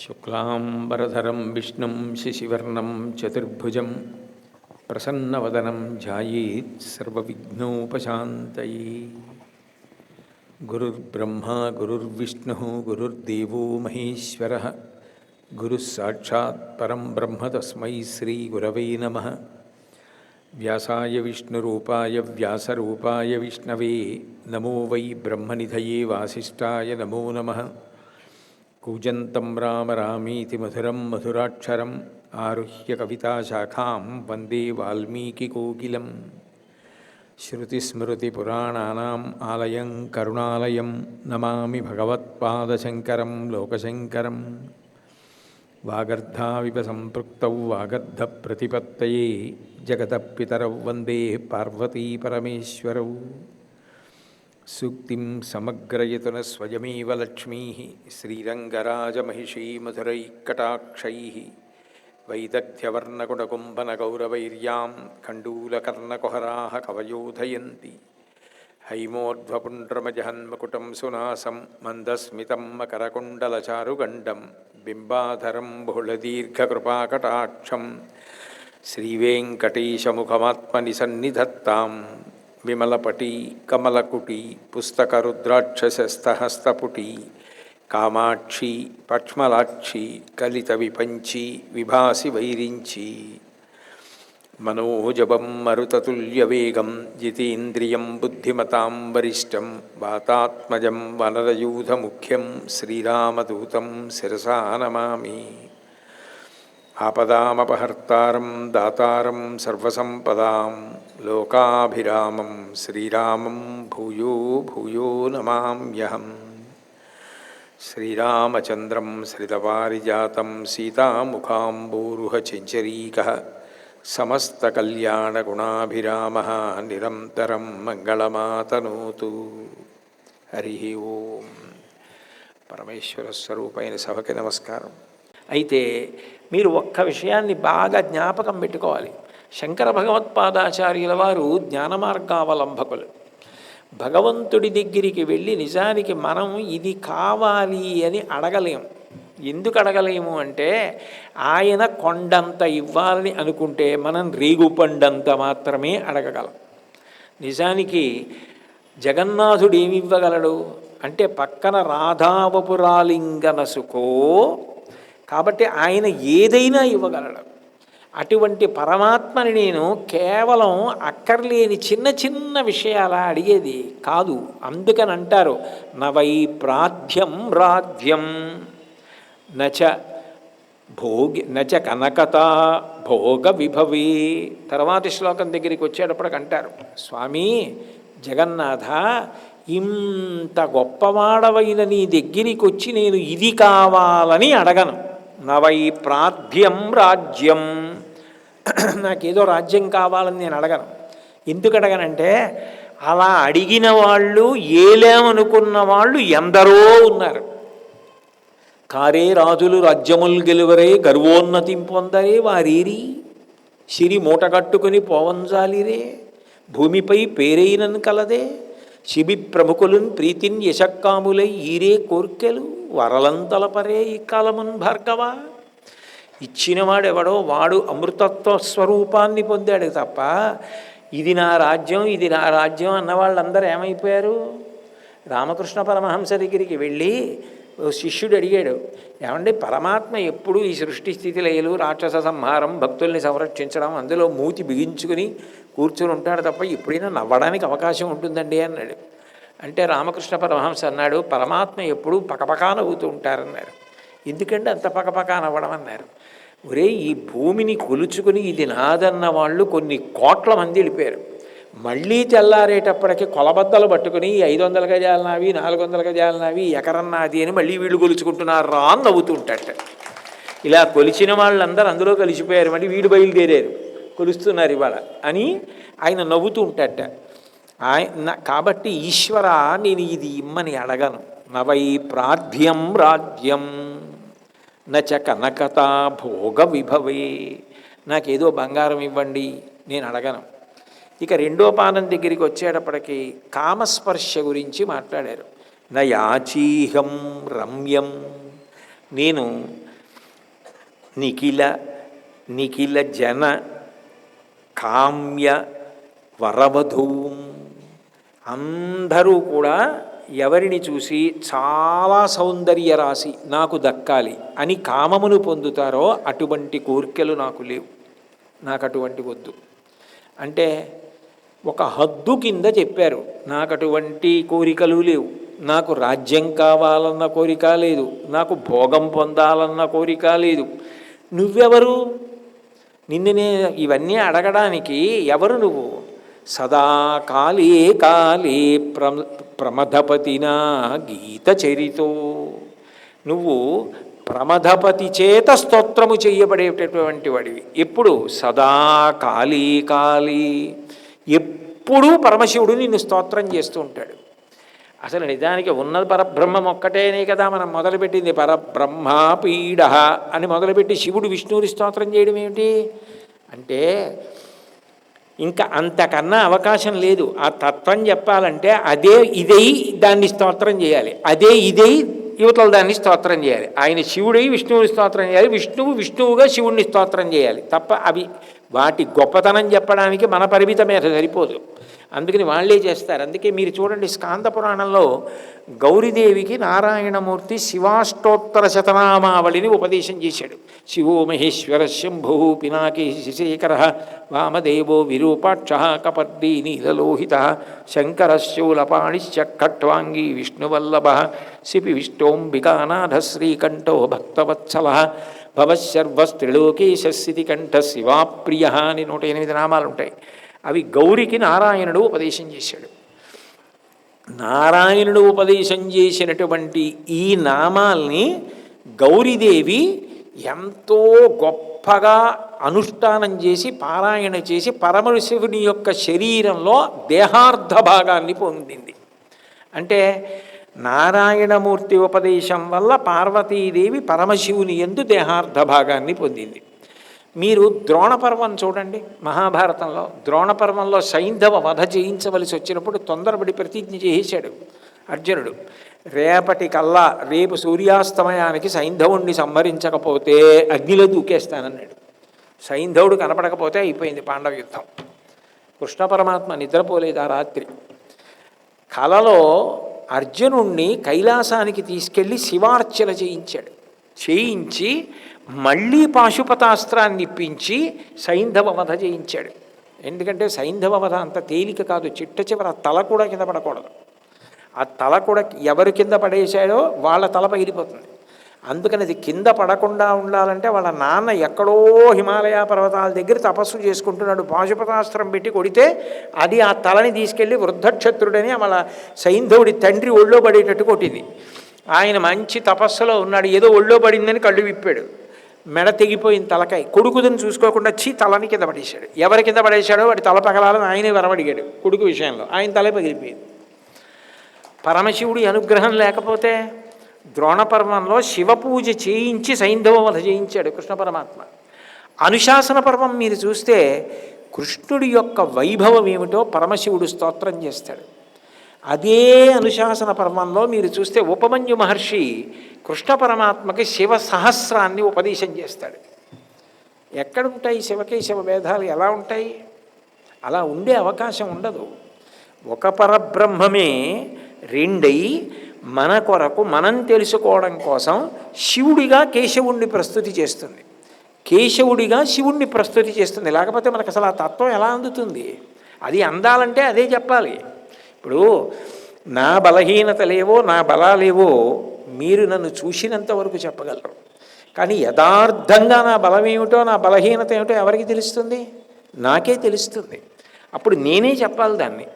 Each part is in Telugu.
శుక్లాంబరధరం విష్ణుం శశివర్ణం చతుర్భుజం ప్రసన్నవదనం ధ్యాయేత్ సర్వవిఘ్నోపశాంతయే. గురుర్బ్రహ్మా గురుర్విష్ణుః గురుర్దేవో మహేశ్వరః గురుః సాక్షాత్ పరం బ్రహ్మ తస్మై శ్రీగురవే నమః. వ్యాసాయ విష్ణురూపాయ వ్యాసరూపాయ విష్ణవే నమో వై బ్రహ్మనిధయే వాసిష్ఠాయ నమో నమః. కూజంతం రామ రామీతి మధురం మధురాక్షరం ఆరుహ్య కవితాశాఖాం వందే వాల్మీకికోకిలం. శృతిస్మృతిపురాణానాం ఆలయం కరుణాలయం నమామి భగవత్పాదశంకరం లోకశంకరం. వాగర్ధావివ సంపృక్తౌ వాగర్ధప్రతిపత్తయే జగతః పితరౌ వందే పార్వతీ పరమేశ్వరౌ. సూక్తిం సమగ్రయతున స్వయమేవ లక్ష్మీః శ్రీరంగరాజమహిషీ మధురైఃకటాక్షైః. వైదగ్ధ్యవర్ణకుడకుంభనగౌరవైర్యాం కండూలకర్ణకుహరాः కవయోధయంతి. హైమోర్ధ్వపుండ్రమజహన్మకుటం సునాసం మందస్మితం మకరకుండలచారుగండం బింబాధరం బహుళదీర్ఘకృపాకటాక్షం. శ్రీవేంకటేశముఖమాత్మనిసన్నిధత్తాం విమలపటీ కమలకుటీ పుస్తకరుద్రాక్షసస్తహస్తపుటీ కామాక్షి పక్ష్మలాక్షి కలిత విపంచి విభాసి వైరించి. మనోజవం మరుతతుల్యవేగం జితేంద్రియం బుద్ధిమతాం వరిష్టం వాతాత్మజం వనరయూధముఖ్యం శ్రీరామదూతం శిరసా నమామి. ఆపదామపహర్తారం దాతారం సర్వసంపదాం లోకాభిరామం శ్రీరామం భూయో భూయో నమామ్యహం. శ్రీరామచంద్రం శ్రితపారిజాతం సీతాముఖాంబోరుహచంచరీకः సమస్తకల్యాణగుణాభిరామः నిరంతరం మంగళమాతనోతు. హరి ఓం. పరమేశ్వర స్వరూపైన సభకి నమస్కారం. అయితే మీరు ఒక్క విషయాన్ని బాగా జ్ఞాపకం పెట్టుకోవాలి. శంకర భగవత్పాదాచార్యుల వారు జ్ఞానమార్గావలంబకులు. భగవంతుడి దగ్గరికి వెళ్ళి నిజానికి మనం ఇది కావాలి అని అడగలేము. ఎందుకు అడగలేము అంటే ఆయన కొండంత ఇవ్వాలని అనుకుంటే మనం రేగుపండంత మాత్రమే అడగగలం. నిజానికి జగన్నాథుడు ఏమి ఇవ్వగలడు అంటే పక్కన రాధావపురాలింగనసుకో, కాబట్టి ఆయన ఏదైనా ఇవ్వగలడు. అటువంటి పరమాత్మని నేను కేవలం అక్కర్లేని చిన్న చిన్న విషయాల అడిగేది కాదు. అందుకని అంటారు నవై ప్రాధ్యం రాధ్యం నచ నచ కనకత భోగ విభవే. తర్వాతి శ్లోకం దగ్గరికి వచ్చేటప్పటికి అంటారు స్వామి జగన్నాథ, ఇంత గొప్పవాడవైన నీ దగ్గరికి వచ్చి నేను ఇది కావాలని అడగను. నవై ప్రాధ్యం రాజ్యం, నాకేదో రాజ్యం కావాలని నేను అడగను. ఎందుకు అడగనంటే అలా అడిగిన వాళ్ళు ఏలేమనుకున్న వాళ్ళు ఎందరో ఉన్నారు. కారే రాజులు రాజ్యములు గెలువరే గర్వోన్నతిం పొందరే వారేరి సిరి మూటగట్టుకుని పోవంజాలిరే భూమిపై పేరైనన్ కలదే శిబి ప్రముఖులున్ ప్రీతిన్ యశక్కాములై ఈరే కోర్కెలు వరలంతలపరే ఈ కాలమున్ భార్గవ. ఇచ్చినవాడెవడో వాడు అమృతత్వ స్వరూపాన్ని పొందాడు తప్ప ఇది నా రాజ్యం ఇది నా రాజ్యం అన్న వాళ్ళందరూ ఏమైపోయారు? రామకృష్ణ పరమహంస దగ్గరికి వెళ్ళి ఓ శిష్యుడు అడిగాడు, ఏమండి పరమాత్మ ఎప్పుడు ఈ సృష్టి స్థితి లయలు రాక్షస సంహారం భక్తుల్ని సంరక్షించడం అందులో మూతి బిగించుకుని కూర్చుని ఉంటాడు తప్ప ఎప్పుడైనా నవ్వడానికి అవకాశం ఉంటుందండి అన్నాడు. అంటే రామకృష్ణ పరమహంస అన్నాడు, పరమాత్మ ఎప్పుడూ పకపకా నవ్వుతూ ఉంటారన్నారు. ఎందుకంటే అంత పకపకా నవ్వడం అన్నారు. ఒరే, ఈ భూమిని కొలుచుకుని ఇది నాదన్న వాళ్ళు కొన్ని కోట్ల మంది వెళ్ళిపోయారు. మళ్ళీ తెల్లారేటప్పటికి కొలబద్దలు పట్టుకుని 500 గజాలు నావి 400 గజాలు నావి ఎకరన్నాది అని మళ్ళీ వీళ్ళు కొలుచుకుంటున్నారు రా అని నవ్వుతూ ఉంటాడట. ఇలా కొలిచిన వాళ్ళందరూ అందులో కలిసిపోయారు, మళ్ళీ వీడు బయలుదేరారు కొలుస్తున్నారు ఇవాళ అని ఆయన నవ్వుతూ ఉంటాడట. కాబట్టి ఈశ్వర నేను ఇది ఇమ్మని అడగను. నవై ప్రాధ్యం రాజ్యం నచ కనకత భోగ విభవే, నాకేదో బంగారం ఇవ్వండి నేను అడగను. ఇక రెండో పాదం దగ్గరికి వచ్చేటప్పటికి కామస్పర్శ గురించి మాట్లాడారు. నయాచీహం రమ్యం, నేను నిఖిల నిఖిల జన కామ్య వరవధూం. అందరూ కూడా ఎవరిని చూసి చాలా సౌందర్య రాశి నాకు దక్కాలి అని కామమును పొందుతారో అటువంటి కోరికలు నాకు లేవు, నాకు అటువంటి వద్దు. అంటే ఒక హద్దు కింద చెప్పారు, నాకు అటువంటి కోరికలు లేవు. నాకు రాజ్యం కావాలన్న కోరిక లేదు, నాకు భోగం పొందాలన్న కోరిక లేదు. నువ్వెవరు? నిన్ను ఇవన్నీ అడగడానికి ఎవరు నువ్వు? సదా కాలే కాలే ప్రమథపతినా గీత చరితో. నువ్వు ప్రమథపతి చేత స్తోత్రము చేయబడేటటువంటి వాడివి. ఎప్పుడు? సదా కాలే కాలే, ఎప్పుడూ పరమశివుడు నిన్ను స్తోత్రం చేస్తూ ఉంటాడు. అసలు నిజానికి ఉన్నది పరబ్రహ్మం ఒక్కటేనే కదా మనం మొదలుపెట్టింది. పరబ్రహ్మ పీడ అని మొదలుపెట్టి శివుడు విష్ణువుని స్తోత్రం చేయడం ఏమిటి అంటే ఇంకా అంతకన్నా అవకాశం లేదు. ఆ తత్వం చెప్పాలంటే అదే ఇదై దాన్ని స్తోత్రం చేయాలి, అదే ఇదై యువతలు దాన్ని స్తోత్రం చేయాలి. ఆయన శివుడై విష్ణువుని స్తోత్రం చేయాలి, విష్ణువు విష్ణువుగా శివుణ్ణి స్తోత్రం చేయాలి తప్ప అవి వాటి గొప్పతనం చెప్పడానికి మన పరిమితమే సరిపోదు. అందుకని వాళ్ళే చేస్తారు. అందుకే మీరు చూడండి, స్కాంద పురాణంలో గౌరీదేవికి నారాయణమూర్తి శివాష్టోత్తర శతనామావళిని ఉపదేశం చేశాడు. శివో మహేశ్వర శంభో పినాకీ శశేఖర వామదేవో విరూపాక్ష కపర్దీ నీలలోహిత శంకర శూలపాణిశ్చ ఖట్వాంగీ విష్ణువల్లభ శిపి విష్ణోంబికానాథ శ్రీకంఠో భక్తవత్సల భవశర్వస్త్రిలోకేశస్థితి కంఠ శివాప్రియ అని 108 నామాలు ఉంటాయి. అవి గౌరికి నారాయణుడు ఉపదేశం చేశాడు. నారాయణుడు ఉపదేశం చేసినటువంటి ఈ నామాల్ని గౌరీదేవి ఎంతో గొప్పగా అనుష్ఠానం చేసి పారాయణ చేసి పరమశివుని యొక్క శరీరంలో దేహార్థ భాగాన్ని పొందింది. అంటే నారాయణమూర్తి ఉపదేశం వల్ల పార్వతీదేవి పరమశివుని యందు దేహార్థ భాగాన్ని పొందింది. మీరు ద్రోణపర్వం చూడండి, మహాభారతంలో ద్రోణపర్వంలో సైంధవ వధ చేయించవలసి వచ్చినప్పుడు తొందరపడి ప్రతిజ్ఞ చేశాడు అర్జునుడు. రేపటికల్లా, రేపు సూర్యాస్తమయానికి సైంధవుణ్ణి సంహరించకపోతే అగ్నిలో దూకేస్తానన్నాడు. సైంధవుడు కనపడకపోతే అయిపోయింది పాండవ యుద్ధం. కృష్ణ పరమాత్మ నిద్రపోలేదు ఆ రాత్రి. కలలో అర్జునుణ్ణి కైలాసానికి తీసుకెళ్ళి శివార్చన చేయించి మళ్ళీ పాశుపతాస్త్రాన్ని ఇప్పించి సైంధవ వధ చేయించాడు. ఎందుకంటే సైంధవ వధ అంత తేలిక కాదు. చిట్ట చివర ఆ తల కూడా కింద పడకూడదు. ఆ తల కూడా ఎవరు కింద పడేశాడో వాళ్ళ తల పగిలిపోతుంది. అందుకని అది కింద పడకుండా ఉండాలంటే వాళ్ళ నాన్న ఎక్కడో హిమాలయ పర్వతాల దగ్గర తపస్సు చేసుకుంటున్నాడు. పాశుపతాస్త్రం పెట్టి కొడితే అది ఆ తలని తీసుకెళ్ళి వృద్ధక్షత్రుడని వాళ్ళ సైంధవుడి తండ్రి ఒళ్ళో పడేటట్టు కొట్టింది. ఆయన మంచి తపస్సులో ఉన్నాడు, ఏదో ఒళ్ళో పడిందని కళ్ళు విప్పాడు, మెడ తెగిపోయిన తలకాయ. కొడుకుదని చూసుకోకుండా తలని కింద పడేశాడు. ఎవరి కింద పడేశాడో వాడి తల పగలాలని ఆయనే వరవడిగాడు. కొడుకు విషయంలో ఆయన తలే పగిలిపోయింది. పరమశివుడి అనుగ్రహం లేకపోతే ద్రోణపర్వంలో శివపూజ చేయించి సైంధవ వధ చేయించాడు కృష్ణ పరమాత్మ. అనుశాసన పర్వం మీరు చూస్తే కృష్ణుడి యొక్క వైభవం ఏమిటో పరమశివుడు స్తోత్రం చేస్తాడు. అదే అనుశాసన పర్వంలో మీరు చూస్తే ఉపమన్యు మహర్షి కృష్ణ పరమాత్మకి శివ సహస్రాన్ని ఉపదేశం చేస్తాడు. ఎక్కడుంటాయి శివకేశవ భేదాలు? ఎలా ఉంటాయి? అలా ఉండే అవకాశం ఉండదు. ఒక పరబ్రహ్మమే రెండై మన కొరకు మనం తెలుసుకోవడం కోసం శివుడిగా కేశవుణ్ణి ప్రస్తుతి చేస్తుంది, కేశవుడిగా శివుణ్ణి ప్రస్తుతి చేస్తుంది. లేకపోతే మనకు అసలు ఆ తత్వం ఎలా అందుతుంది? అది అందాలంటే అదే చెప్పాలి. ఇప్పుడు నా బలహీనతలేవో నా బలాలేవో మీరు నన్ను చూసినంత వరకు చెప్పగలరు, కానీ యథార్థంగా నా బలం ఏమిటో నా బలహీనత ఏమిటో ఎవరికి తెలుస్తుంది? నాకే తెలుస్తుంది. అప్పుడు నేనే చెప్పాలి దాన్ని.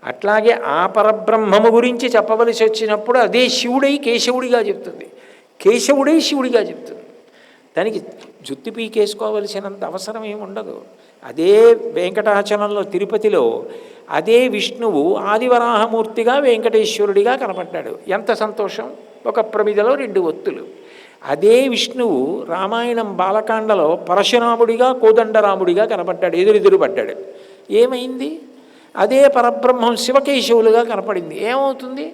అట్లాగే ఆ పరబ్రహ్మము గురించి చెప్పవలసి వచ్చినప్పుడు అదే శివుడై కేశవుడిగా చెప్తుంది, కేశవుడై శివుడిగా చెప్తుంది. దానికి జుత్తి పీకేసుకోవలసినంత అవసరం ఏమి ఉండదు. అదే వెంకటాచలంలో తిరుపతిలో అదే విష్ణువు ఆదివరాహమూర్తిగా వెంకటేశ్వరుడిగా కనపడ్డాడు. ఎంత సంతోషం! ఒక ప్రమిదలో 2 ఒత్తులు. అదే విష్ణువు రామాయణం బాలకాండలో పరశురాముడిగా కోదండరాముడిగా కనపడ్డాడు, ఎదురెదురు పడ్డాడు. ఏమైంది? అదే పరబ్రహ్మం శివకేశవులుగా కనపడింది. ఏమవుతుంది?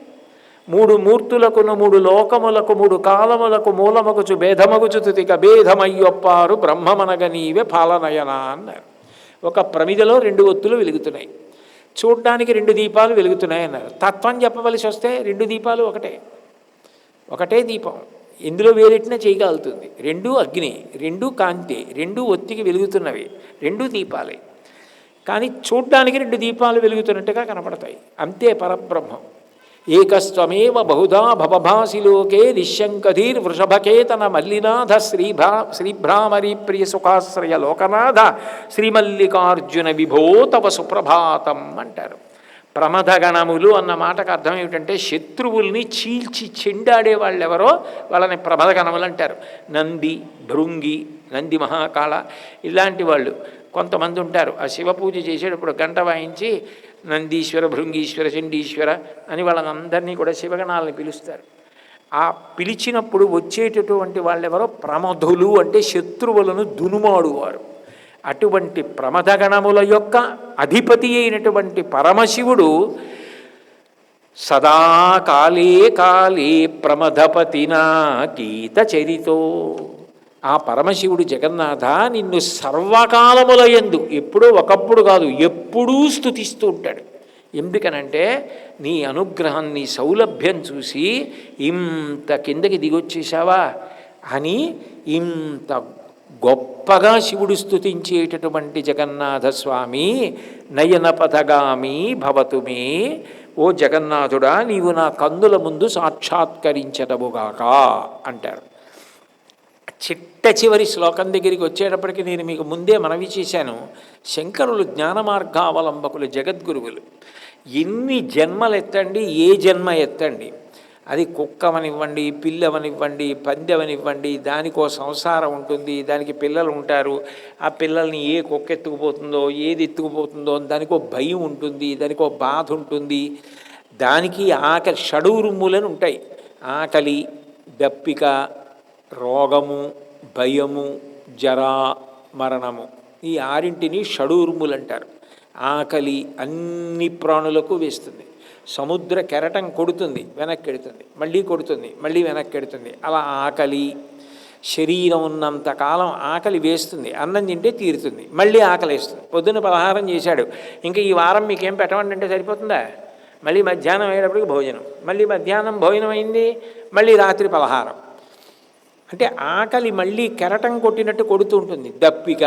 మూడు మూర్తులకును మూడు లోకములకు మూడు కాలములకు మూలమగుచు భేదమగుచు తుతిక భేదమయ్యొప్పారు బ్రహ్మమనగ నీవే పాలనయన అన్నారు. ఒక ప్రమిదలో 2 ఒత్తులు వెలుగుతున్నాయి, చూడ్డానికి 2 దీపాలు వెలుగుతున్నాయి అన్నారు. తత్వం చెప్పవలసి వస్తే 2 దీపాలు ఒకటే దీపం, ఎందులో వేరెట్టినా చేయగలుగుతుంది. 2 అగ్ని, 2 కాంతి, 2 ఒత్తికి వెలుగుతున్నవి, 2 దీపాలే. కానీ చూడ్డానికి 2 దీపాలు వెలుగుతున్నట్టుగా కనపడతాయి. అంతే పరబ్రహ్మం. ఏకస్త్వమేవ బహుధా భవభాసి లోకే నిశ్శంకధీర్ వృషభకేతన మల్లినాథ శ్రీభ్రామరీ ప్రియ సుఖాశ్రయ లోకనాథ శ్రీమల్లికార్జున విభో తవ సుప్రభాతం అంటారు. ప్రమథగణములు అన్న మాటకు అర్థం ఏమిటంటే శత్రువుల్ని చీల్చి చెండాడే వాళ్ళు ఎవరో వాళ్ళని ప్రమథగణములు అంటారు. నంది, భృంగి, నంది మహాకాళ ఇలాంటి వాళ్ళు కొంతమంది ఉంటారు. ఆ శివ పూజ చేసేటప్పుడు గంట వాయించి నందీశ్వర, భృంగీశ్వర, చండీశ్వర అని వాళ్ళందరినీ కూడా శివగణాలని పిలుస్తారు. ఆ పిలిచినప్పుడు వచ్చేటటువంటి వాళ్ళెవరో ప్రమధులు, అంటే శత్రువులను దునుమాడువారు. అటువంటి ప్రమథగణముల యొక్క అధిపతి అయినటువంటి పరమశివుడు సదా కాలే కాలే ప్రమథపతినా గీత చరితో. ఆ పరమశివుడు జగన్నాథ నిన్ను సర్వకాలములయందు, ఎప్పుడో ఒకప్పుడు కాదు ఎప్పుడూ స్తుతిస్తూ ఉంటాడు. ఎందుకనంటే నీ అనుగ్రహం, నీ సౌలభ్యం చూసి ఇంత కిందకి దిగొచ్చేసావా అని ఇంత గొప్పగా శివుడు స్తుతించేటటువంటి జగన్నాథ స్వామి నయనపథగామి భవతుమే. ఓ జగన్నాథుడా, నీవు నా కందుల ముందు సాక్షాత్కరించదవుగాక అంటారు. చిట్ట చివరి శ్లోకం దగ్గరికి వచ్చేటప్పటికి నేను మీకు ముందే మనవి చేశాను, శంకరులు జ్ఞాన మార్గావలంబకులు, జగద్గురువులు. ఎన్ని జన్మలు ఎత్తండి, ఏ జన్మ ఎత్తండి, అది కుక్కవనివ్వండి, పిల్లవనివ్వండి, పందెవనివ్వండి, దానికో సంసారం ఉంటుంది, దానికి పిల్లలు ఉంటారు. ఆ పిల్లల్ని ఏ కుక్క ఎత్తుకుపోతుందో, ఏది ఎత్తుకుపోతుందో దానికో భయం ఉంటుంది, దానికో బాధ ఉంటుంది. దానికి ఆకలి, షడూరుమ్ములని ఉంటాయి. ఆకలి, దప్పిక, రోగము, భయము, జరా, మరణము, ఈ 6ంటిని షడూర్ములు అంటారు. ఆకలి అన్ని ప్రాణులకు వేస్తుంది. సముద్ర కెరటం కొడుతుంది, వెనక్కి ఎడుతుంది, మళ్ళీ కొడుతుంది, మళ్ళీ వెనక్కి ఎడుతుంది. అలా ఆకలి శరీరం ఉన్నంతకాలం ఆకలి వేస్తుంది. అన్నం తింటే తీరుతుంది, మళ్ళీ ఆకలి వేస్తుంది. పొద్దున్న పలహారం చేశాడు, ఇంకా ఈ వారం మీకేం పెట్టమండి అంటే సరిపోతుందా? మళ్ళీ మధ్యాహ్నం అయ్యేటప్పటికి భోజనం, మళ్ళీ మధ్యాహ్నం భోజనం అయింది, మళ్ళీ రాత్రి పలహారం. అంటే ఆకలి మళ్ళీ కెరటం కొట్టినట్టు కొడుతూ ఉంటుంది. దప్పిక,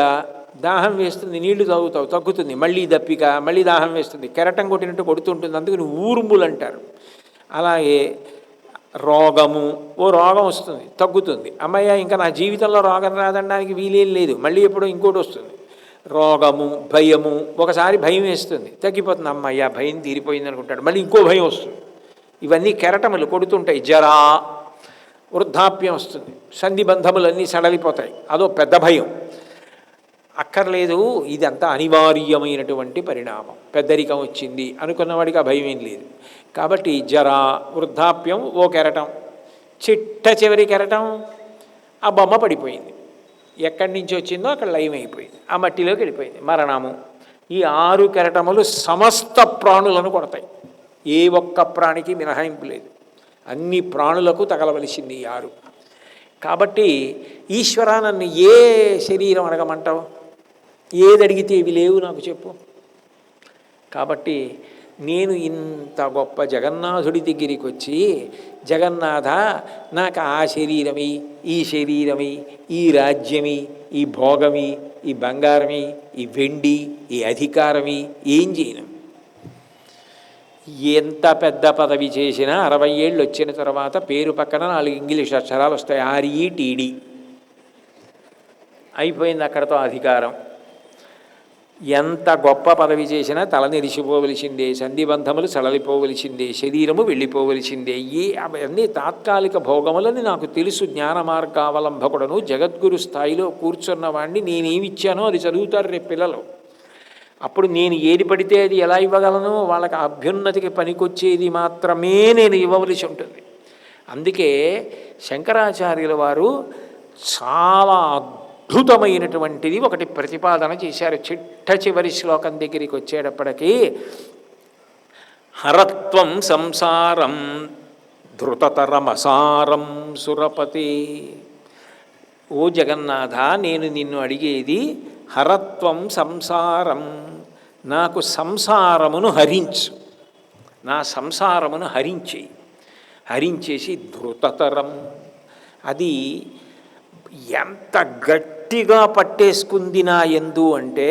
దాహం వేస్తుంది, నీళ్లు తాగుతావు, తగ్గుతుంది, మళ్ళీ దప్పిక, మళ్ళీ దాహం వేస్తుంది, కెరటం కొట్టినట్టు కొడుతూ ఉంటుంది. అందుకని ఊర్ములు అంటారు. అలాగే రోగము, ఓ రోగం వస్తుంది, తగ్గుతుంది, అమ్మయ్య ఇంకా నా జీవితంలో రోగం రాదనడానికి వీలేం లేదు, మళ్ళీ ఎప్పుడో ఇంకోటి వస్తుంది. రోగము, భయము, ఒకసారి భయం వేస్తుంది, తగ్గిపోతుంది, అమ్మయ్య భయం తీరిపోయింది అనుకుంటాడు, మళ్ళీ ఇంకో భయం వస్తుంది. ఇవన్నీ కెరటములు కొడుతుంటాయి. జరా, వృద్ధాప్యం వస్తుంది, సంధి బంధములన్నీ సడలిపోతాయి, అదో పెద్ద భయం. అక్కర్లేదు, ఇదంతా అనివార్యమైనటువంటి పరిణామం. పెద్దరికం వచ్చింది అనుకున్నవాడికి ఆ భయం ఏం లేదు. కాబట్టి జరా, వృద్ధాప్యం ఓ కెరటం, చిట్ట చివరి కెరటం ఆ బొమ్మ పడిపోయింది, ఎక్కడి నుంచి వచ్చిందో అక్కడ లయం అయిపోయింది, ఆ మట్టిలోకి వెళ్ళిపోయింది, మరణము. ఈ 6 కెరటములు సమస్త ప్రాణులను కొడతాయి, ఏ ఒక్క ప్రాణికి మినహాయింపు లేదు, అన్ని ప్రాణులకు తగలవలసింది ఈ 6. కాబట్టి ఈశ్వరా నన్ను ఏ శరీరం అడగమంటావు, ఏది అడిగితే ఇవి లేవు నాకు చెప్పు. కాబట్టి నేను ఇంత గొప్ప జగన్నాథుడి దగ్గరికి వచ్చి, జగన్నాథ నాకు ఆ శరీరమి, ఈ శరీరమి, ఈ రాజ్యమి, ఈ భోగమి, ఈ బంగారమి, ఈ వెండి, ఈ అధికారమి ఏం చేయను. ఎంత పెద్ద పదవి చేసినా 60 ఏళ్ళు వచ్చిన తర్వాత పేరు పక్కన 4 ఇంగ్లీష్ అక్షరాలు వస్తాయి, RETD, అయిపోయింది అక్కడతో అధికారం. ఎంత గొప్ప పదవి చేసినా తల నిరిసిపోవలసిందే, సంధిబంధములు సడలిపోవలసిందే, శరీరము వెళ్ళిపోవలసిందే. అవన్నీ తాత్కాలిక భోగములని నాకు తెలుసు. జ్ఞాన మార్గావలంబకుడను జగద్గురు స్థాయిలో కూర్చున్నవాడిని నేనేమిచ్చానో అది చదువుతారు రేపు పిల్లలు. అప్పుడు నేను ఏది పడితే అది ఎలా ఇవ్వగలను? వాళ్ళకి అభ్యున్నతికి పనికొచ్చేది మాత్రమే నేను ఇవ్వవలసి ఉంటుంది. అందుకే శంకరాచార్యుల వారు చాలా అద్భుతమైనటువంటిది ఒకటి ప్రతిపాదన చేశారు. చిట్ట చివరి శ్లోకం దగ్గరికి వచ్చేటప్పటికీ హరత్వం సంసారం ధృతతరమసారం సురపతే. ఓ జగన్నాథ, నేను నిన్ను అడిగేది హరత్వం సంసారం, నాకు సంసారమును హరించు, నా సంసారమును హరించేసి ధృతతరం, అది ఎంత గట్టిగా పట్టేసుకుంది నా యందు అంటే,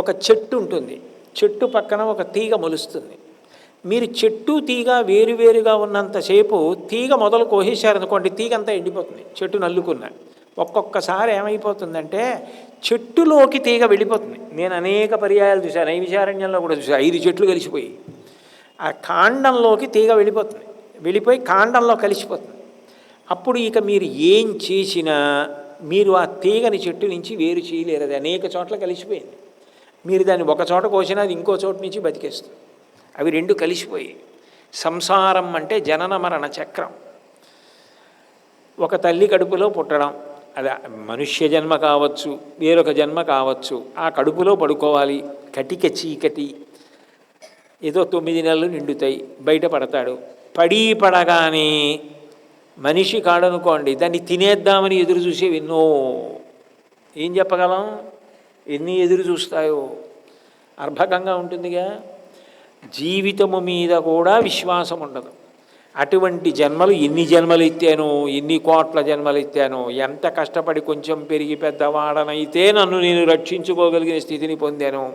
ఒక చెట్టు ఉంటుంది, చెట్టు పక్కన ఒక తీగ మొలుస్తుంది. మీరు చెట్టు తీగ వేరువేరుగా ఉన్నంతసేపు తీగ మొదలు కోసేశారనుకోండి, తీగ అంతా ఎండిపోతుంది, చెట్టు నల్లుకున్న. ఒక్కొక్కసారి ఏమైపోతుందంటే చెట్టులోకి తీగ వెళ్ళిపోతుంది. నేను అనేక పర్యాయాలు చూశాను, నైమిషారణ్యంలో కూడా చూశాను, 5 చెట్లు కలిసిపోయి ఆ కాండంలోకి తీగ వెళ్ళిపోయి కాండంలో కలిసిపోతుంది. అప్పుడు ఇక మీరు ఏం చేసినా మీరు ఆ తీగని చెట్టు నుంచి వేరు చేయలేరు, అది అనేక చోట్ల కలిసిపోయింది. మీరు దాన్ని ఒక చోట కోసినా అది ఇంకో చోటు నుంచి బతికేస్తుంది. అవి 2 కలిసిపోయి. సంసారం అంటే జనన మరణ చక్రం. ఒక తల్లి కడుపులో పుట్టడం, అది మనుష్య జన్మ కావచ్చు, వేరొక జన్మ కావచ్చు, ఆ కడుపులో పడుకోవాలి, కటిక చీకటి, ఏదో 9 నెలలు నిండుతాయి, బయటపడతాడు. పడగానే మనిషి కాడనుకోండి, దాన్ని తినేద్దామని ఎదురు చూసేవి ఎన్నో. ఏం చెప్పగలం, ఎన్ని ఎదురు చూస్తాయో. అర్భకంగా ఉంటుందిగా. జీవితము మీద కూడా విశ్వాసం ఉండదు. అటువంటి జన్మలు ఎన్ని జన్మలు ఎత్తానో, ఎన్ని కోట్ల జన్మలు ఎత్తానో, ఎంత కష్టపడి కొంచెం పెరిగి పెద్దవాడనైతే నన్ను నేను రక్షించుకోగలిగిన స్థితిని పొందాను.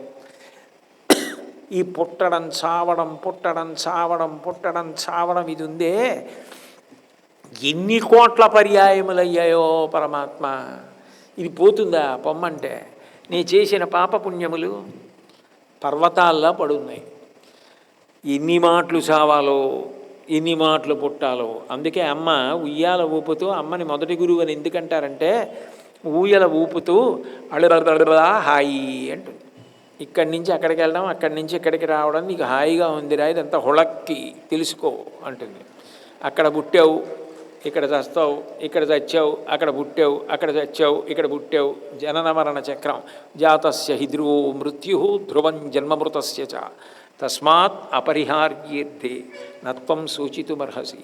ఈ పుట్టడం చావడం ఇది ఉందే, ఎన్ని కోట్ల పర్యాయములయ్యాయో పరమాత్మ. ఇది పోతుందా పొమ్మంటే? నేను చేసిన పాపపుణ్యములు పర్వతాల్లో పడున్నాయి. ఎన్ని మాటలు చావాలో, ఎన్ని మాటలు పుట్టాలో. అందుకే అమ్మ ఉయ్యాల ఊపుతూ, అమ్మని మొదటి గురువు అని ఎందుకంటారంటే, ఊయల ఊపుతూ అడురడురా హాయి అంటుంది. ఇక్కడి నుంచి అక్కడికి వెళ్ళడం, అక్కడి నుంచి ఇక్కడికి రావడం నీకు హాయిగా ఉందిరా, ఇదంతా హుళక్కి తెలుసుకో అంటుంది. అక్కడ పుట్టావు, ఇక్కడ చస్తావు, ఇక్కడ చచ్చావు, అక్కడ పుట్టావు, అక్కడ చచ్చావు, ఇక్కడ పుట్టావు. జనన మరణ చక్రం. జాతస్య హి ధ్రువో మృత్యు ధ్రువం జన్మమృతస్య చ తస్మాత్ అపరిహార్యేర్థే నత్వం సూచితుమర్హసి.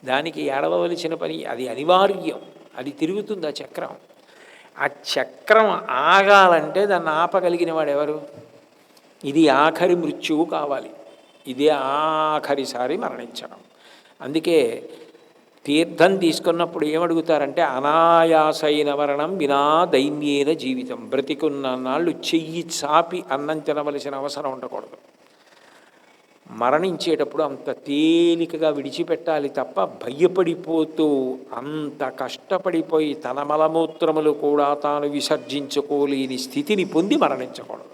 దానికి ఏడవలసిన పని, అది అనివార్యం, అది తిరుగుతుంది ఆ చక్రం. ఆ చక్రం ఆగాలంటే దాన్ని ఆపగలిగిన వాడు ఎవరు? ఇది ఆఖరి మృత్యువు కావాలి, ఇదే ఆఖరిసారి మరణించడం. అందుకే తీర్థం తీసుకున్నప్పుడు ఏమడుగుతారంటే, అనాయాసైన మరణం వినా దైన్యేన జీవితం. బ్రతికున్న నాళ్ళు చెయ్యి చాపి అన్నం తినవలసిన అవసరం ఉండకూడదు. మరణించేటప్పుడు అంత తేలికగా విడిచిపెట్టాలి తప్ప, భయపడిపోతూ అంత కష్టపడిపోయి తన మలమూత్రములు కూడా తాను విసర్జించుకోలేని స్థితిని పొంది మరణించకూడదు.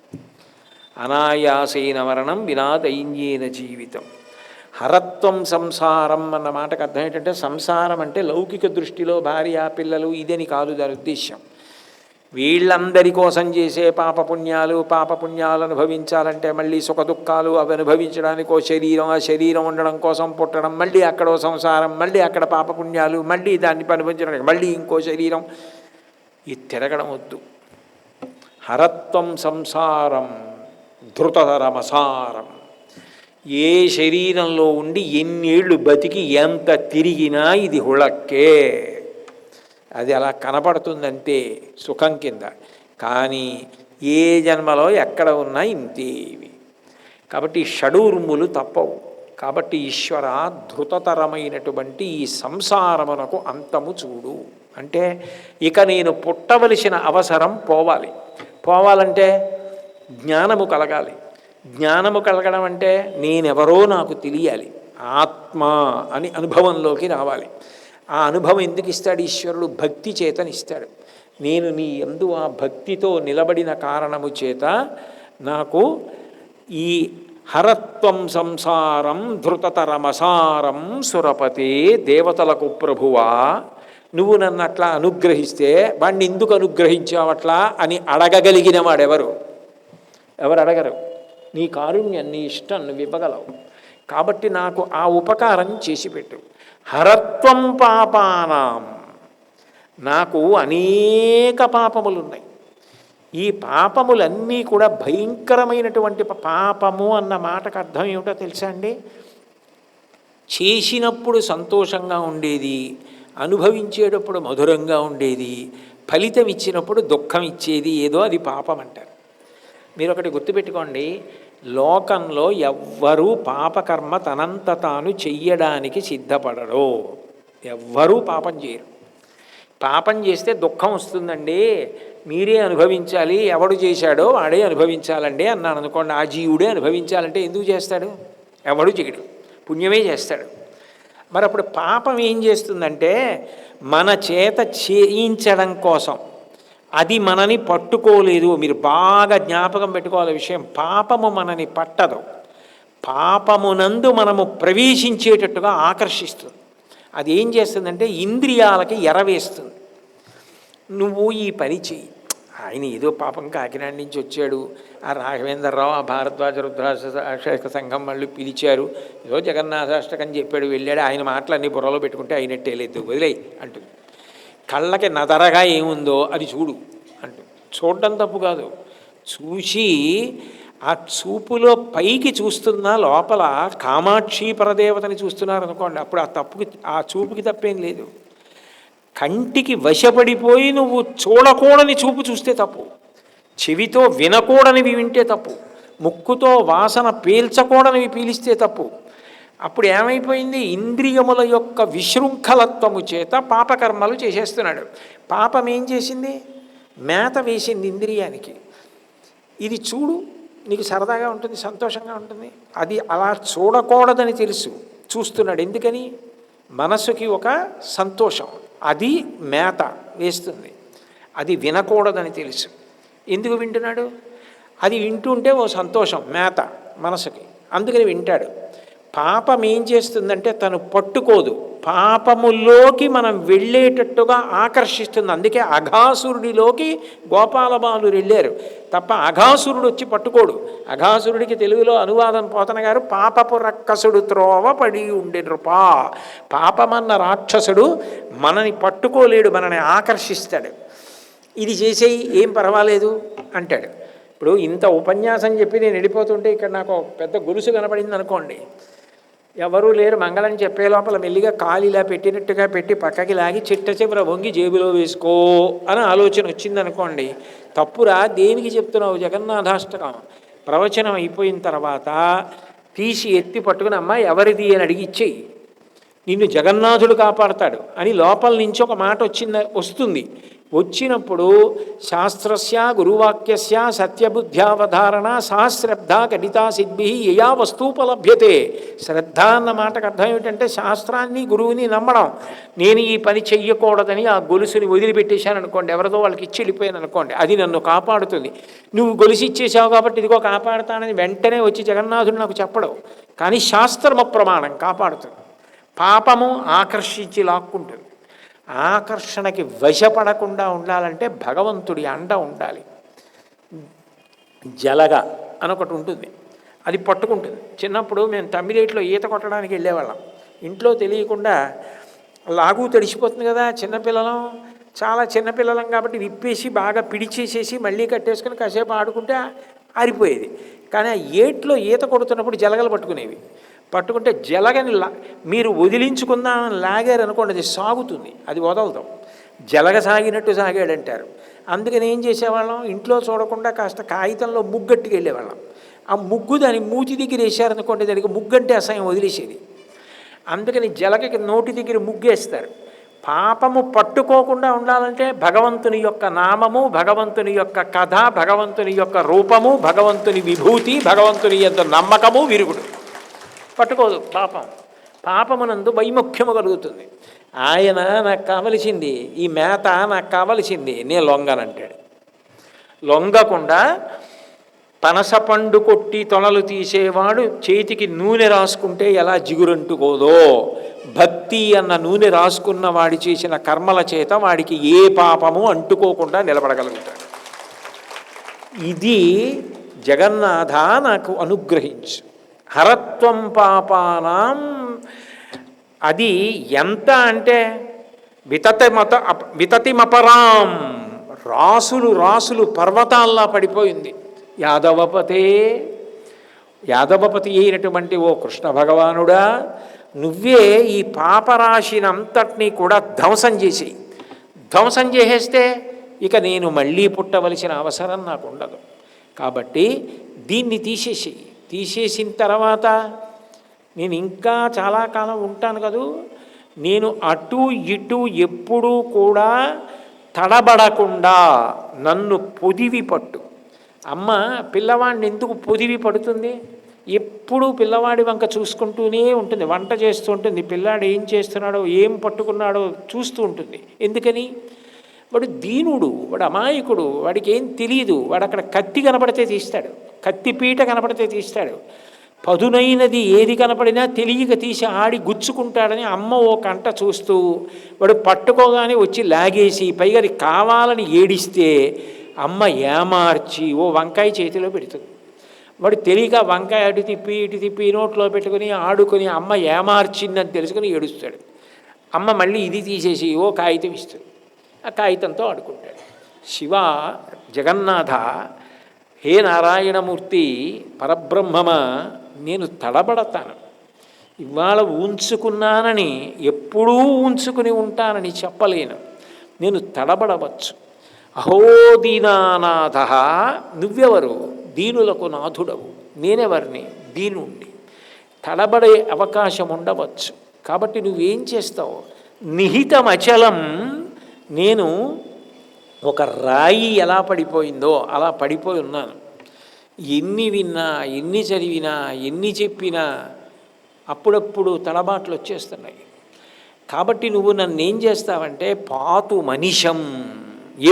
అనాయాసైన మరణం వినా దైన్యేన జీవితం. హరత్వం సంసారం అన్న మాటకు అర్థం ఏంటంటే, సంసారం అంటే లౌకిక దృష్టిలో భార్య పిల్లలు ఇదని కాదు దాని ఉద్దేశ్యం. వీళ్ళందరి కోసం చేసే పాపపుణ్యాలు అనుభవించాలంటే మళ్ళీ సుఖదుఖాలు అవి అనుభవించడానికో శరీరం, ఆ శరీరం ఉండడం కోసం పుట్టడం, మళ్ళీ అక్కడో సంసారం, మళ్ళీ అక్కడ పాపపుణ్యాలు, మళ్ళీ దాన్ని అనుభవించడానికి మళ్ళీ ఇంకో శరీరం, ఈ తిరగడం వద్దు. హరత్వం సంసారం ధృతరమసారం. ఏ శరీరంలో ఉండి ఎన్నేళ్ళు బతికి ఎంత తిరిగినా ఇది హుళక్కే. అది అలా కనపడుతుందంటే సుఖం కింద, కానీ ఏ జన్మలో ఎక్కడ ఉన్నా ఇంతేవి. కాబట్టి షడూర్ములు తప్పవు. కాబట్టి ఈశ్వర, ధృతతరమైనటువంటి ఈ సంసారమునకు అంతము చూడు అంటే, ఇక నేను పుట్టవలసిన అవసరం పోవాలంటే జ్ఞానము కలగాలి. జ్ఞానము కలగడం అంటే నేనెవరో నాకు తెలియాలి, ఆత్మ అని అనుభవంలోకి రావాలి. ఆ అనుభవం ఎందుకు ఇస్తాడు ఈశ్వరుడు? భక్తి చేతనిస్తాడు. నేను నీ యందు ఆ భక్తితో నిలబడిన కారణము చేత నాకు ఈ హరత్వం సంసారం ధృతతరమసారం సురపతే. దేవతలకు ప్రభువా, నువ్వు నన్ను అట్లా అనుగ్రహిస్తే వాడిని ఎందుకు అనుగ్రహించావట్లా అని అడగగలిగిన వాడెవరు? ఎవరు అడగరు. నీ కారుణ్యం, నీ ఇష్టం నువ్వు ఇవ్వగలవు. కాబట్టి నాకు ఆ ఉపకారం చేసి పెట్టు. హరత్వం పాపానాం, నాకు అనేక పాపములున్నాయి. ఈ పాపములన్నీ కూడా భయంకరమైనటువంటి పాపము అన్న మాటకు అర్థం ఏమిటో తెలుసా అండి? చేసినప్పుడు సంతోషంగా ఉండేది, అనుభవించేటప్పుడు మధురంగా ఉండేది, ఫలితం ఇచ్చినప్పుడు దుఃఖం ఇచ్చేది ఏదో అది పాపం అంటారు. మీరు ఒకటి గుర్తుపెట్టుకోండి, లోకంలో ఎవ్వరూ పాపకర్మ తనంత తాను చెయ్యడానికి సిద్ధపడరు. ఎవ్వరూ పాపం చేయరు. పాపం చేస్తే దుఃఖం వస్తుందండి, మీరే అనుభవించాలి, ఎవడు చేశాడో వాడే అనుభవించాలండి అన్నాను అనుకోండి. ఆ జీవుడే అనుభవించాలంటే ఎందుకు చేస్తాడు? ఎవడు చేయడు, పుణ్యమే చేస్తాడు. మరి అప్పుడు పాపం ఏం చేస్తుందంటే మన చేత చేయించడం కోసం, అది మనని పట్టుకోలేదు. మీరు బాగా జ్ఞాపకం పెట్టుకోవాలి విషయం, పాపము మనని పట్టదు, పాపమునందు మనము ప్రవేశించేటట్టుగా ఆకర్షిస్తుంది. అది ఏం చేస్తుందంటే ఇంద్రియాలకి ఎరవేస్తుంది. నువ్వు ఈ పని చెయ్యి. ఆయన ఏదో పాపం కాకినాడ నుంచి వచ్చాడు, ఆ రాఘవేంద్రరావు ఆ భారద్వాజ రుద్రాక్ష సంఘం వాళ్ళు పిలిచారు, ఏదో జగన్నాథాష్టకం చెప్పాడు, వెళ్ళాడు, ఆయన మాటలన్నీ బుర్రలో పెట్టుకుంటే అయినట్టే లేదు, వదిలేయి అంటుంది. కళ్ళకి నదరగా ఏముందో అది చూడు అంటుంది. చూడడం తప్పు కాదు, చూసి ఆ చూపులో పైకి చూస్తున్నా లోపల కామాక్షి పరదేవతని చూస్తున్నారు అనుకోండి, అప్పుడు ఆ తప్పుకి, ఆ చూపుకి తప్పేం లేదు. కంటికి వశపడిపోయి నువ్వు చూడకూడని చూపు చూస్తే తప్పు, చెవితో వినకూడనివి వింటే తప్పు, ముక్కుతో వాసన పీల్చకూడనివి పీలిస్తే తప్పు. అప్పుడు ఏమైపోయింది? ఇంద్రియముల యొక్క విశృంఖలత్వము చేత పాపకర్మలు చేసేస్తున్నాడు. పాపం ఏం చేసింది? మేత వేసింది ఇంద్రియానికి. ఇది చూడు, నీకు సరదాగా ఉంటుంది, సంతోషంగా ఉంటుంది. అది అలా చూడకూడదని తెలుసు, చూస్తున్నాడు. ఎందుకని? మనసుకి ఒక సంతోషం, అది మేత వేస్తుంది. అది వినకూడదని తెలుసు, ఎందుకు వింటున్నాడు? అది వింటుంటే ఓ సంతోషం, మేత మనసుకి, అందుకని వింటాడు. పాపం ఏం చేస్తుందంటే తను పట్టుకోదు, పాపములోకి మనం వెళ్ళేటట్టుగా ఆకర్షిస్తుంది. అందుకే అఘాసురుడిలోకి గోపాలబాలురు వెళ్ళారు తప్ప అఘాసురుడు వచ్చి పట్టుకోడు. అఘాసురుడికి తెలుగులో అనువాదం పోతన గారు, పాపపు రక్కసుడు త్రోవ పడి ఉండే నృపా. పాపమన్న రాక్షసుడు మనని పట్టుకోలేడు, మనని ఆకర్షిస్తాడు. ఇది చేసేయి, ఏం పర్వాలేదు అంటాడు. ఇప్పుడు ఇంత ఉపన్యాసం చెప్పి నేను వెళ్ళిపోతుంటే ఇక్కడ నాకు పెద్ద గొలుసు కనపడింది అనుకోండి, ఎవరూ లేరు, మంగళం చెప్పే లోపల మెల్లిగా కాలు ఇలా పెట్టినట్టుగా పెట్టి పక్కకి లాగి చిట్ట చివర వంగి జేబులో వేసుకో అని ఆలోచన వచ్చిందనుకోండి, తప్పురా. దేనికి చెప్తున్నావు? జగన్నాథాష్టకం ప్రవచనం అయిపోయిన తర్వాత తీసి ఎత్తి పట్టుకుని, అమ్మ ఎవరిది అని అడిగి ఇచ్చేయి, నిన్ను జగన్నాథుడు కాపాడతాడు అని లోపల నుంచి ఒక మాట వస్తుంది. వచ్చినప్పుడు శాస్త్రస్య గురువాక్యస్య సత్యబుద్ధ్యావధారణ సా శ్రద్ధ గడితా సిద్భి యయా వస్తూపలభ్యతే. శ్రద్ధ అన్న మాటకు అర్థం ఏమిటంటే శాస్త్రాన్ని గురువుని నమ్మడం. నేను ఈ పని చెయ్యకూడదని ఆ గొలుసుని వదిలిపెట్టేశాను అనుకోండి, ఎవరితో వాళ్ళకి ఇచ్చి వెళ్ళిపోయాను అనుకోండి, అది నన్ను కాపాడుతుంది. నువ్వు గొలుసు ఇచ్చేసావు కాబట్టి ఇదిగో కాపాడుతానని వెంటనే వచ్చి జగన్నాథుడు నాకు చెప్పడం, కానీ శాస్త్రము ప్రమాణం కాపాడుతుంది. పాపము ఆకర్షించి లాక్కుంటుంది. ఆకర్షణకి వశపడకుండా ఉండాలంటే భగవంతుడి అండ ఉండాలి. జలగ అనొకటి ఉంటుంది, అది పట్టుకుంటుంది. చిన్నప్పుడు మేము తమ్మిరేట్లో ఈత కొట్టడానికి వెళ్ళేవాళ్ళం. ఇంట్లో తెలియకుండా లాగు తడిసిపోతుంది కదా, చిన్నపిల్లలం, చాలా చిన్నపిల్లలం కాబట్టి విప్పేసి బాగా పిడిచేసేసి మళ్ళీ కట్టేసుకొని కాసేపు ఆడుకుంటే ఆరిపోయేది. కానీ ఆ ఏట్లో ఈత కొడుతున్నప్పుడు జలగలు పట్టుకునేవి. పట్టుకుంటే జలగని మీరు వదిలించుకుందామని లాగారు అనుకోండి, అది సాగుతుంది, అది వదలదాం. జలగ సాగినట్టు సాగాడంటారు. అందుకని ఏం చేసేవాళ్ళం, ఇంట్లో చూడకుండా కాస్త కాగితంలో ముగ్గట్టుకు వెళ్ళేవాళ్ళం. ఆ ముగ్గు దాని మూతి దగ్గర వేసారనుకోండి, దానికి ముగ్గంటే అసహ్యం, వదిలేసేది. అందుకని జలగకి నోటి దగ్గర ముగ్గేస్తారు. పాపము పట్టుకోకుండా ఉండాలంటే భగవంతుని యొక్క నామము, భగవంతుని యొక్క కథ, భగవంతుని యొక్క రూపము, భగవంతుని విభూతి, భగవంతుని యొక్క నమ్మకము విరుగుడు. పట్టుకోదు పాపం. పాపమునందు వైముఖ్యము కలుగుతుంది. ఆయన నాకు కావలసింది ఈ మేత, నాకు కావలసింది, నేను లొంగనంటాడు. లొంగకుండా పనసపండు కొట్టి తొనలు తీసేవాడు చేతికి నూనె రాసుకుంటే ఎలా జిగురంటుకోదో, భక్తి అన్న నూనె రాసుకున్న వాడి చేసిన కర్మల చేత వాడికి ఏ పాపము అంటుకోకుండా నిలబడగలుగుతాడు. ఇది జగన్నాథ నాకు అనుగ్రహించు. హరత్వం పాపానాం, అది ఎంత అంటే వితతిమపరాం, రాసులు రాసులు పర్వతాల్లా పడిపోయింది. యాదవపతే, యాదవపతి అయినటువంటి ఓ కృష్ణ భగవానుడా, నువ్వే ఈ పాపరాశినంతటినీ కూడా ధ్వంసం చేసేయి. ధ్వంసం చేసేస్తే ఇక నేను మళ్ళీ పుట్టవలసిన అవసరం నాకు ఉండదు. కాబట్టి దీన్ని తీసేసేయి. తీసేసిన తర్వాత నేను ఇంకా చాలా కాలం ఉంటాను కదూ, నేను అటు ఇటు ఎప్పుడూ కూడా తడబడకుండా నన్ను పొదివి పట్టు. అమ్మ పిల్లవాడిని ఎందుకు పొదివి పడుతుంది? ఎప్పుడూ పిల్లవాడి వంక చూసుకుంటూనే ఉంటుంది, వంట చేస్తూ ఉంటుంది, పిల్లాడు ఏం చేస్తున్నాడో ఏం పట్టుకున్నాడో చూస్తూ ఉంటుంది. ఎందుకని? వాడు దీనుడు, వాడు అమాయకుడు, వాడికి ఏం తెలియదు. వాడు అక్కడ కత్తి కనపడితే తీస్తాడు, కత్తిపీట కనపడితే తీస్తాడు, పదునైనది ఏది కనపడినా తెలియక తీసి ఆడి గుచ్చుకుంటాడని అమ్మ ఓ కంట చూస్తూ వాడు పట్టుకోగానే వచ్చి లాగేసి పైగా అది కావాలని ఏడిస్తే అమ్మ ఏమార్చి ఓ వంకాయ చేతిలో పెడుతుంది. వాడు తెలియక వంకాయ అటు తిప్పి ఇటు తిప్పి నోట్లో పెట్టుకుని ఆడుకొని అమ్మ ఏమార్చిందని తెలుసుకుని ఏడుస్తాడు. అమ్మ మళ్ళీ ఇది తీసేసి ఓ కాగితం ఇస్తుంది, ఆ కాగితంతో ఆడుకుంటాడు. శివ, జగన్నాథ, హే నారాయణమూర్తి, పరబ్రహ్మమ, నేను తడబడతాను. ఇవాళ ఉంచుకున్నానని ఎప్పుడూ ఉంచుకుని ఉంటానని చెప్పలేను. నేను తడబడవచ్చు. అహో దీనానాథ, నువ్వెవరు? దీనులకు నాథుడవు. నేనెవరిని? దీనుణ్ణి. తడబడే అవకాశం ఉండవచ్చు. కాబట్టి నువ్వేం చేస్తావు? నిహితమచలం, నేను ఒక రాయి ఎలా పడిపోయిందో అలా పడిపోయి ఉన్నాను. ఎన్ని విన్నా, ఎన్ని చదివినా, ఎన్ని చెప్పినా అప్పుడప్పుడు తడబాట్లు వచ్చేస్తున్నాయి. కాబట్టి నువ్వు నన్ను ఏం చేస్తావంటే పాతు మనిషం,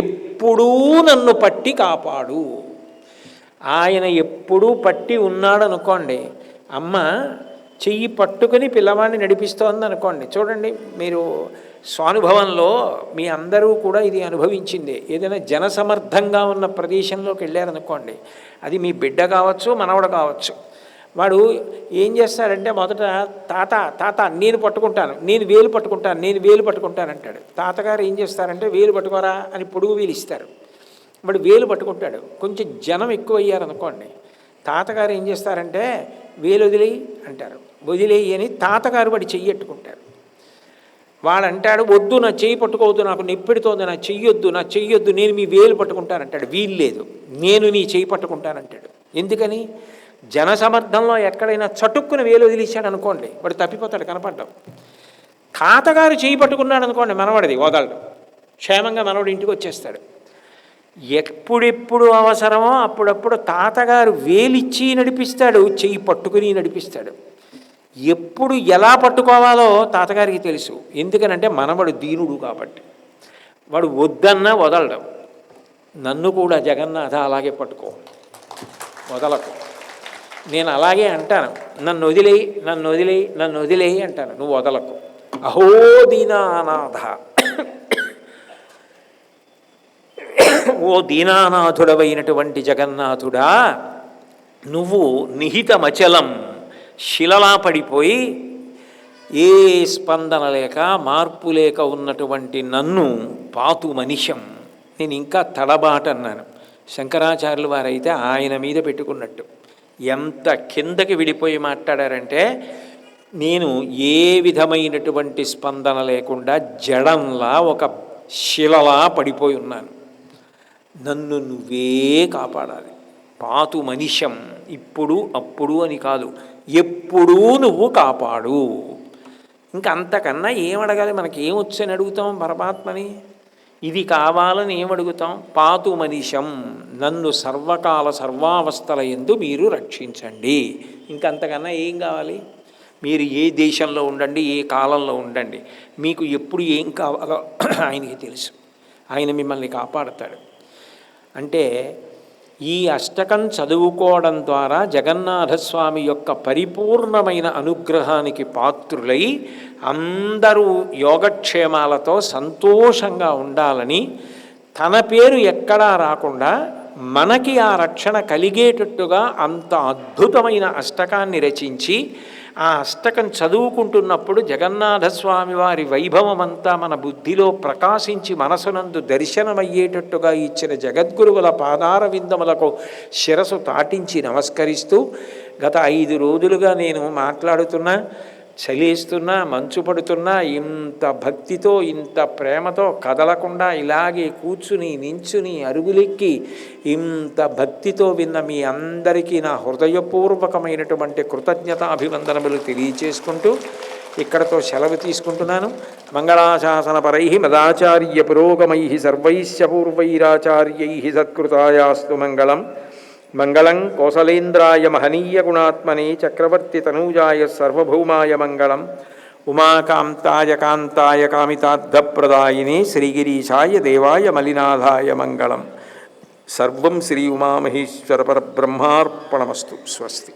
ఎప్పుడూ నన్ను పట్టి కాపాడు. ఆయన ఎప్పుడూ పట్టి ఉన్నాడు అనుకోండి, అమ్మ చెయ్యి పట్టుకుని పిల్లవాడిని నడిపిస్తోంది అనుకోండి. చూడండి, మీరు స్వానుభవంలో మీ అందరూ కూడా ఇది అనుభవించిందే. ఏదైనా జనసమర్థంగా ఉన్న ప్రదేశంలోకి వెళ్ళారనుకోండి, అది మీ బిడ్డ కావచ్చు, మనవడు కావచ్చు. వాడు ఏం చేస్తాడంటే మొదట తాత తాత నేను పట్టుకుంటాను, నేను వేలు పట్టుకుంటాను, నేను వేలు పట్టుకుంటాను అంటాడు. తాతగారు ఏం చేస్తారంటే వేలు పట్టుకోరా అని పొడుగు వేలు ఇస్తారు. వాడు వేలు పట్టుకుంటాడు. కొంచెం జనం ఎక్కువ అయ్యారనుకోండి, తాతగారు ఏం చేస్తారంటే వేలు వదిలేయి అంటారు. వదిలేయి అని తాతగారు వాడి చెయ్యట్టుకుంటారు. వాడు అంటాడు వద్దు, నా చెయ్యి పట్టుకోవద్దు, నాకు నొప్పిడుతోంది, నా చెయ్యొద్దు, నా చెయ్యొద్దు, నేను మీ వేలు పట్టుకుంటానంటాడు. వీల్లేదు, నేను నీ చెయ్యి పట్టుకుంటానంటాడు. ఎందుకని? జనసమర్థంలో ఎక్కడైనా చటుక్కున వేలు వదిలేశాడు అనుకోండి, వాడు తప్పిపోతాడు, కనపడ్డాం. తాతగారు చెయ్యి పట్టుకున్నాడు అనుకోండి, మనవాడిది వదలడు, క్షేమంగా మనవాడు ఇంటికి వచ్చేస్తాడు. ఎప్పుడెప్పుడు అవసరమో అప్పుడప్పుడు తాతగారు వేలిచ్చి నడిపిస్తాడు, చెయ్యి పట్టుకుని నడిపిస్తాడు. ఎప్పుడు ఎలా పట్టుకోవాలో తాతగారికి తెలుసు. ఎందుకనంటే మనవడు దీనుడు కాబట్టి. వాడు వద్దన్నా వదలడం. నన్ను కూడా జగన్నాథ అలాగే పట్టుకో, వదలకు. నేను అలాగే అంటాను, నన్ను వదిలేయి, నన్ను వదిలేయి, నన్ను వదిలేయి అంటాను, నువ్వు వదలకు. అహో దీనానాథ, ఓ దీనానాథుడవైనటువంటి జగన్నాథుడా, నువ్వు నిహితమచలం, శిలలా పడిపోయి ఏ స్పందన లేక మార్పు లేక ఉన్నటువంటి నన్ను పాతు మనిషం, నేను ఇంకా తడబాటన్నాను. శంకరాచార్యులు వారైతే ఆయన మీద పెట్టుకున్నట్టు ఎంత కిందకి విడిపోయి మాట్లాడారంటే, నేను ఏ విధమైనటువంటి స్పందన లేకుండా జడంలా ఒక శిలలా పడిపోయి ఉన్నాను. నన్ను నువ్వే కాపాడాలి. పాతు మనిషం, ఇప్పుడు అప్పుడు అని కాదు, ఎప్పుడూ నువ్వు కాపాడు. ఇంకా అంతకన్నా ఏమడగాలి? మనకి ఏమొచ్చని అడుగుతాం పరమాత్మని? ఇది కావాలని ఏమడుగుతాం? పాతు మనిషం, నన్ను సర్వకాల సర్వావస్థల యందు మీరు రక్షించండి. ఇంకంతకన్నా ఏం కావాలి? మీరు ఏ దేశంలో ఉండండి, ఏ కాలంలో ఉండండి, మీకు ఎప్పుడు ఏం కావాలో ఆయనకి తెలుసు. ఆయన మిమ్మల్ని కాపాడతాడు. అంటే ఈ అష్టకం చదువుకోవడం ద్వారా జగన్నాథస్వామి యొక్క పరిపూర్ణమైన అనుగ్రహానికి పాత్రులై అందరూ యోగక్షేమాలతో సంతోషంగా ఉండాలని, తన పేరు ఎక్కడా రాకుండా మనకి ఆ రక్షణ కలిగేటట్టుగా అంత అద్భుతమైన అష్టకాన్ని రచించి, ఆ అష్టకం చదువుకుంటున్నప్పుడు జగన్నాథస్వామి వారి వైభవమంతా మన బుద్ధిలో ప్రకాశించి మనసునందు దర్శనమయ్యేటట్టుగా ఇచ్చిన జగద్గురువుల పాదార విందములకు శిరసు తాటించి నమస్కరిస్తూ, గత 5 రోజులుగా నేను మాట్లాడుతున్న చలేస్తున్నా మంచు పడుతున్నా ఇంత భక్తితో ఇంత ప్రేమతో కదలకుండా ఇలాగే కూర్చుని నించుని అరుగులెక్కి ఇంత భక్తితో విన్న మీ అందరికీ నా హృదయపూర్వకమైనటువంటి కృతజ్ఞతాభివందనములు తెలియచేసుకుంటూ ఇక్కడతో సెలవు తీసుకుంటున్నాను. మంగళాశాసనపరై మదాచార్య పురోగమై సర్వైశ్చ పూర్వైరాచార్యై సత్కృతాయాస్తు మంగళం. మంగళం కోసలేంద్రాయ మహనీయ గుణాత్మనే చక్రవర్తి తనూజాయ సర్వభౌమాయ మంగళం. ఉమాకాంతాయ కాంతాయ కామితార్థప్రదాయినే శ్రీగిరీశాయ దేవాయ మలినాథాయ మంగళం. సర్వం శ్రీ ఉమామహేశ్వర పరబ్రహ్మార్పణమస్తు. స్వస్తి.